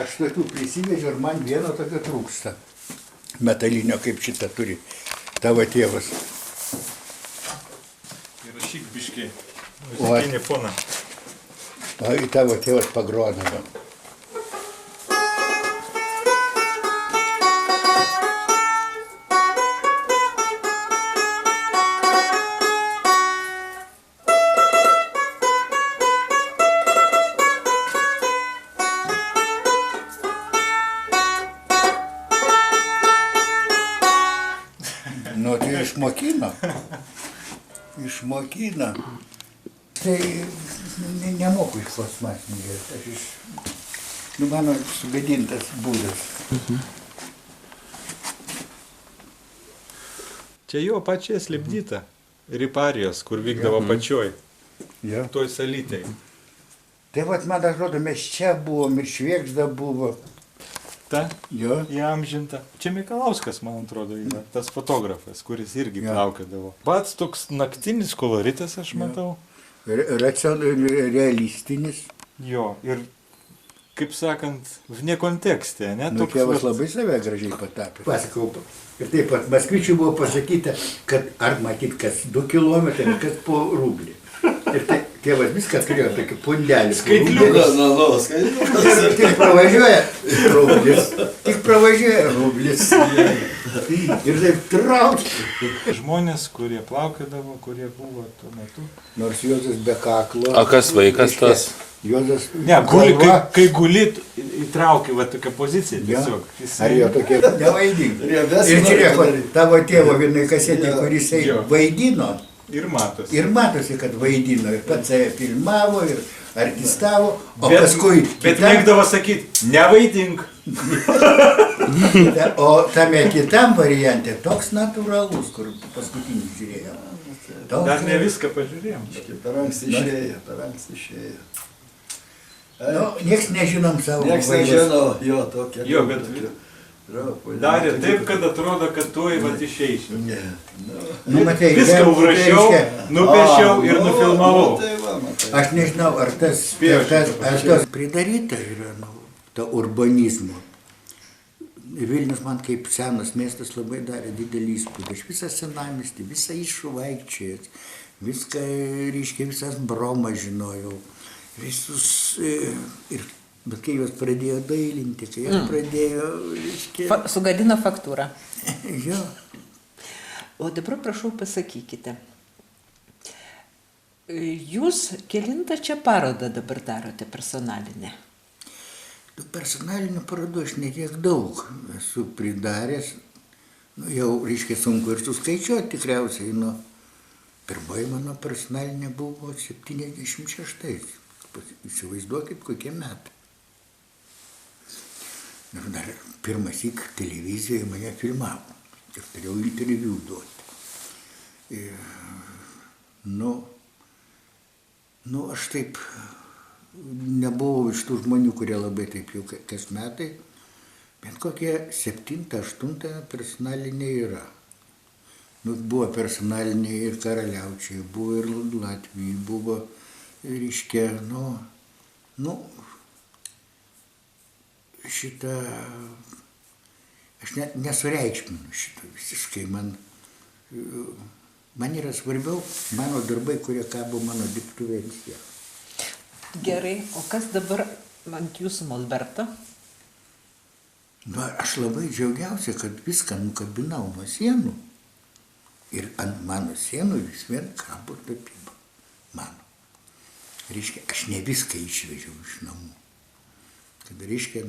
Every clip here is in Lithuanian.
Aš tokių prisivežiau ir man vieno tokio trūksta. Metalinio, kaip šitą turi tavo tėvas. Įrašyk biškiai. Muzikinį foną. O į tavo tėvas pagrodavo. Nu, tai išmokino. Išmokino. Tai nemoku iš plastmasinį. Mano sugadintas būdas. Čia jo pačiai slipdyta. Riparijos, kur vykdavo pačioj. Jo. Toj salytėj. Tai vat, man atrodo, mes čia buvom ir Švėgžda buvo. Ta? Jo. Įamžinta. Čia Mikalauskas, man atrodo, yra tas fotografas, kuris irgi Jo. plaukiodavo. Pats toks naktinis koloritas, aš matau. Realistinis. Jo, ir, kaip sakant, vne kontekste, ne? Nu, tėvas labai save gražiai patapė. Pasakau, ir taip pat Maskvičiui buvo pasakyta, kad ar matyt, kas 2 kilometrai, kas po rublį. Ir tai tėvas viską turėjo tokį pundelį. Skaitliukas. Tik pravažiuoja rublis. Tik pravažiuoja rublis. Ir taip traukia. Žmonės, kurie plaukiodavo, kurie buvo tuo metu. Nors Juozas be kaklo. O kas vaikas tas? Juozas Ne, kai gulit, įtrauki va tokią poziciją tiesiog. Ar jo tokie nevaidink. Ir žiūrėk, tavo tėvo vienai kasetė, kuris vaidino. Ir matosi. Ir matosi, kad vaidino. Ir pats save filmavo, ir artistavo. O paskui... Bet mėgdavo sakyti, nevaidink. O tame kitam variante toks natūralus, kur paskutinį žiūrėjom. Dar ne viską pažiūrėjom. Per anksti išėjo. Nu, nieks nežinom savo Niekas nežino, jo, tokia. Jo, bet darė taip, kad atrodo, kad tuoj vat išeisiu. Ne. Nu, matai, Viską užrašiau, nupiešiau ir nufilmavau. Aš nežinau, ar tas pridaryta yra, to urbanizmo. Vilnius man kaip senas miestas labai darė didelį įspūdį. Aš visą senamiestį, visą išvaikčiojęs, viską, reiškia, visas bromas žinojau. Visus bet kai juos pradėjo dailinti, kai juos pradėjo, reiškia... Sugadino faktūrą. Jo. O dabar prašau pasakykite. Jūs kelintą čia parodą dabar darote personalinę? Personalinių parodų aš ne tiek daug esu pridaręs. Jau, reiškia, sunku ir suskaičiuoti tikriausiai. Pirmoji mano personalinė buvo 76. Įsivaizduokit, kokie metai. Ir dar pirmąsyk televizijoje mane filmavo. Ir turėjau interviu duoti. Aš taip nebuvau iš tų žmonių, kurie labai taip jau kas metai, bet kokie 7-8 personaliniai yra. Buvo personaliniai ir Karaliaučiai, buvo ir Latvijai, buvo, reiškia, šitą, aš nesureikšminu šitą visiškai, man yra svarbiau mano darbai, kurie kabo mano dirbtuvėse. Gerai, o kas dabar ant jūsų molberto? Aš labai džiaugiausi, kad viską nukabinau nuo sienų ir ant mano sienų vis vien kabo tapyba. Mano. Reiškia, aš ne viską išvežiau iš namų. Kad reiškia,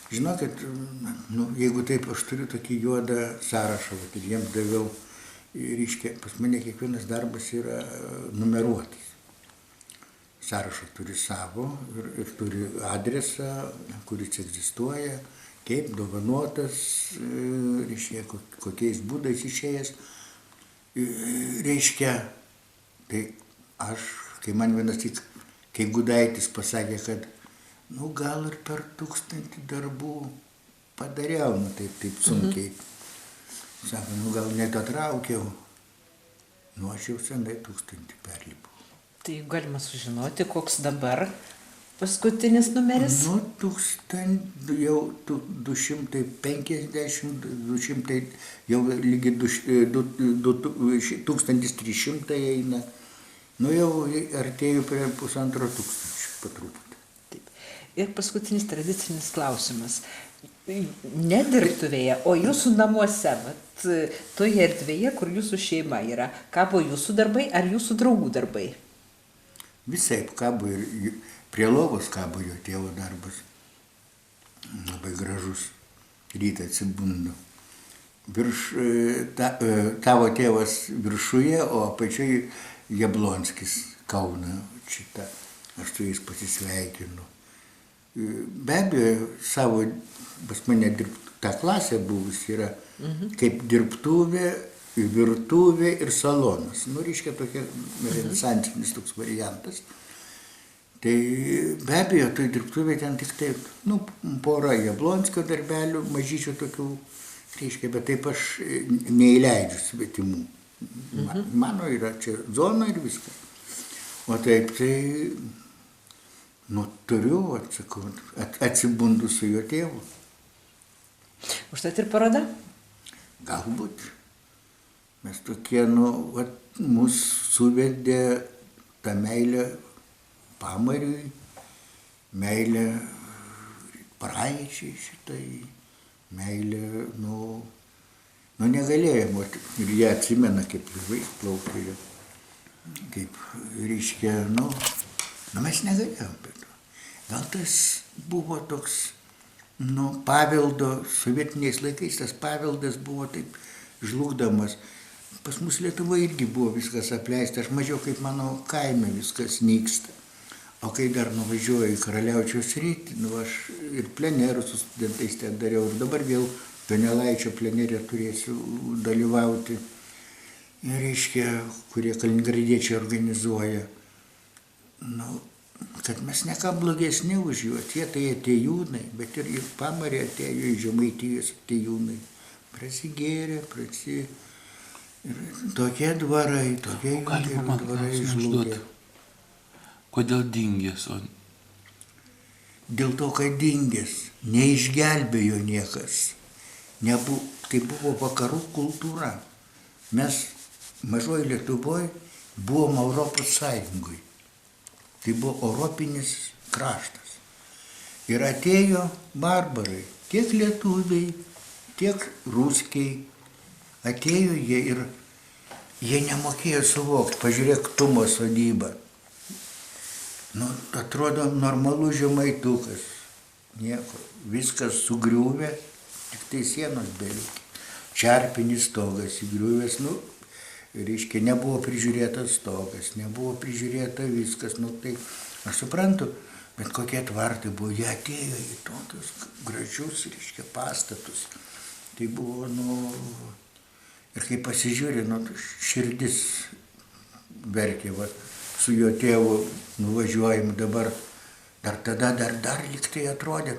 žinokit, jeigu taip, aš turiu tokį juodą sąrašą, ir jiems daviau, reiškia, pas mane kiekvienas darbas yra numeruotas. Sąrašą turi savo ir turi adresą, kuris egzistuoja, kaip dovanotas, reiškia, kokiais būdais išėjęs. Reiškia, tai aš, kai man vienas tik, kai Gudaitis pasakė, kad gal ir per 1000 darbų padariau, taip sunkiai. Sako, gal net atraukiau. Aš jau senai 1000 perlipau. Tai galima sužinoti, koks dabar Paskutinis numeris? Nu, jau 250, 200, jau lygi 1300 eina. Nu, jau artėjau prie 1500 patruputį. Taip. Ir paskutinis tradicinis klausimas. Ne dirbtuvėje, o jūsų namuose, vat, toje erdvėje, kur jūsų šeima yra, kabo jūsų darbai ar jūsų draugų darbai? Visai kabo ir prie lovos kabo jo tėvo darbas. Labai gražus. Rytą atsibundu. Tavo tėvas viršuje, o apačiai Jablonskis Kauna šitą. Aš su jais pasisveikinu. Be abejo, savo, pas mane ta klasė buvus yra kaip dirbtuvė, virtuvė ir salonas. Nu, reiškia tokia renesansinis toks variantas. Tai be abejo, tai dirbtuvė ten tik taip, nu, pora Jablonskio darbelių, mažyčių tokių, reiškia, bet taip aš neįleidžiu svetimų. Mano yra čia zona ir viskas. O taip tai, nu, turiu, atsakau, atsibundu su jo tėvu. Užtat ir paroda? Galbūt. Mes tokie, nu, mus suvedė tą meilę pamariui, meilę praeičiai šitai, meilę, nu, negalėjom. Ir jie atsimena, kaip laivai plaukė, kaip, reiškia, nu, mes negalėjom. Bet gal tas buvo toks, nu, paveldo, sovietiniais laikais tas paveldas buvo taip žlugdamas. Pas mus Lietuvoje irgi buvo viskas apleista, aš mažiau kaip mano kaime viskas nyksta. O kai dar nuvažiuoju į Karaliaučiaus sritį, nu, aš ir plenerus su studentais ten dariau, ir dabar vėl Donelaičio plenerė turėsiu dalyvauti. Ir reiškia, kurie kaliningradiečiai organizuoja. Nu, kad mes ne ką blogesni už juos, jie tai atėjūnai, bet ir pamarė atėjo į Žemaitijos atėjūnai. Prasigėrė, ir tokie dvarai, tokie dvarai žlugė. Kodėl dingęs? Dėl to, kad dingęs, neišgelbėjo niekas. Tai buvo vakarų kultūra. Mes mažoje Lietuvoje buvom Europos Sąjungoje. Tai buvo europinis kraštas. Ir atėjo barbarai, tiek lietuviai, tiek ruskiai. Atėjo jie ir jie nemokėjo suvokti. Pažiūrėk, Tumo sodybą. Nu, atrodo normalus žemaitukas. Nieko. Viskas sugriuvę, tik tai sienos belikė. Čerpinis stogas įgriuvęs, nu, reiškia, nebuvo prižiūrėtas stogas, nebuvo prižiūrėta viskas, nu, tai aš suprantu, bet kokie tvartai buvo, jie atėjo į tokius gražius, reiškia, pastatus. Tai buvo, nu, ir kai pasižiūrė, nu, širdis verkė, va, su jo tėvu nuvažiuojam dabar, dar liktai atrodė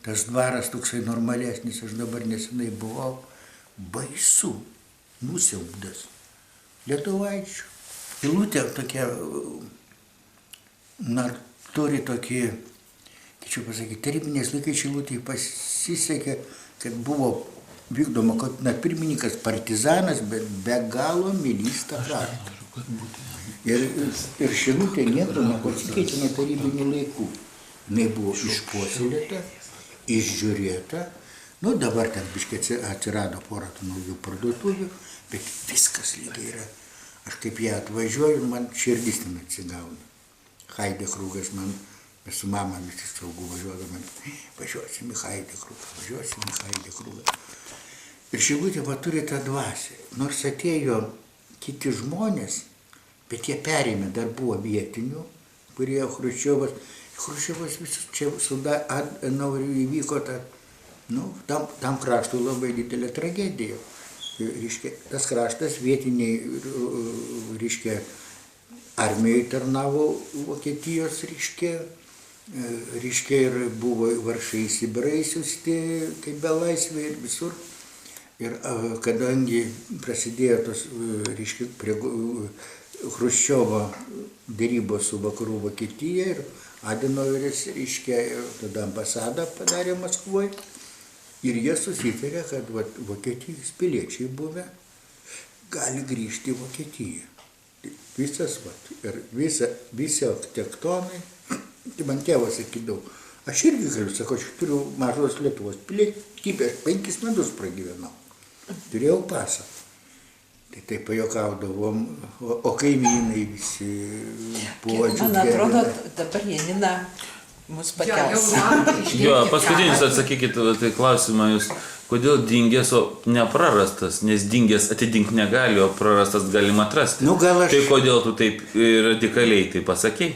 tas dvaras toksai normalesnis, aš dabar nesenai buvau, baisu, nusiaubdas, lietuvaičių. Pilutė tokia, turi tokį, kaip čia pasakyti, tarybiniais laikais Šilutėje pasisekė, kad buvo vykdoma, kad pirmininkas partizanas, bet be galo mylys tą kraštą. Ir Šilutė nieko nepasikeitė nuo tarybinių laikų. Jis buvo išpuoselėta, išžiūrėta. Nu, dabar ten biškai atsirado porą naujų parduotuvių, bet viskas lygiai yra. Aš kaip ją atvažiuoju, man širdis ten atsigauna. Haidekrugas man, mes su mama visi saugų važiuodami, važiuosim į Haidekrugą. Ir Šilutė va turi tą dvasią. Nors atėjo kiti žmonės, bet jie perėmė, dar buvo vietinių, kurie Chruščiovas visus čia įvyko tam kraštui labai didelė tragedija. Reiškia, tas kraštas vietiniai, reiškia, armijoje tarnavo Vokietijos, reiškia, ir buvo varšai į Sibirą išsiųsti, kaip belaisvė ir visur. Ir kadangi prasidėjo tos, reiškia, prie Chruščiovo derybos su vakarų Vokietija ir Adenaueris, reiškia, tada ambasadą padarė Maskvoje ir jie susitarė, kad Vokietijos piliečiai buvę gali grįžti į Vokietiją. Visas, ir visi tektonai, tai man tėvas sakydavo, aš irgi galiu, sako, aš turiu mažos Lietuvos pilietybę, aš 5 metus pragyvenau, turėjau pasą. Tai taip pajokaudavom, o kaimynai visi buvo džiugiai. Man atrodo, dabar Janina mus pakels. Jo, paskutinis atsakykit tai klausimą jūs, kodėl dingęs, o neprarastas, nes dingęs atidink negali, o prarastas galim atrasti. Nu, gal aš... Tai kodėl tu taip radikaliai tai pasakei?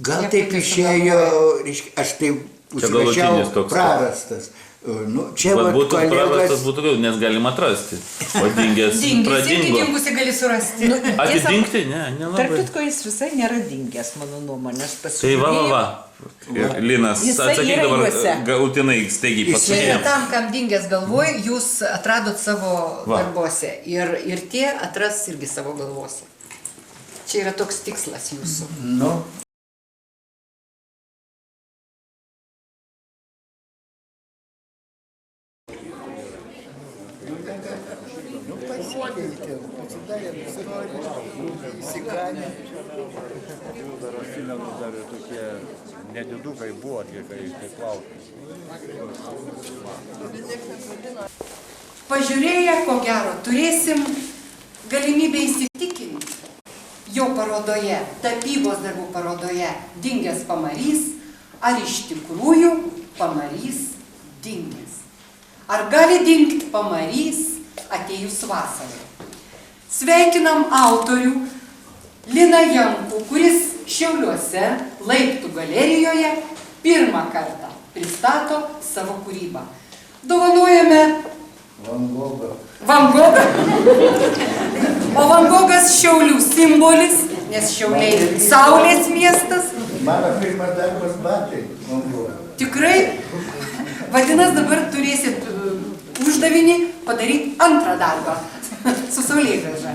Gal taip išėjo, reiškia, aš taip užrašiau prarastas. Nu, čia būtų prarastas būtų gauti, nes galim atrasti. O dingęs pradingo. Dingusi gali surasti. Atidingti? Ne, nelabai. Tarp kitko, jis visai nėra dingęs, mano nuomonės. Tai va. Ir Linas, atsakyk dabar galutinai, staigiai pasakėjom. Tam, kam dingęs galvoj, jūs atradot savo darbuose. Ir tie atras irgi savo galvose. Čia yra toks tikslas jūsų. Nu. Dar atsimenu, dar tokie nedidukai buvo, kaip laukia. Pažiūrėję, ko gero, turėsim galimybę įsitikinti jo parodoje, tapybos darbų parodoje Dingęs pamarys, ar iš tikrųjų pamarys dingęs. Ar gali dingti pamarys atėjus vasarai. Sveikinam autorių Liną Jankų, kuris Šiauliuose Laiptų galerijoje pirmą kartą pristato savo kūrybą. Dovanojame Van Gogą. Van Gogą. O Van Gogas Šiaulių simbolis, nes Šiauliai saulės miestas. Mano pirmas darbas batai Van Gogą. Tikrai, vadinasi, dabar turėsit uždavinį padaryti antrą darbą su saulėgrąža.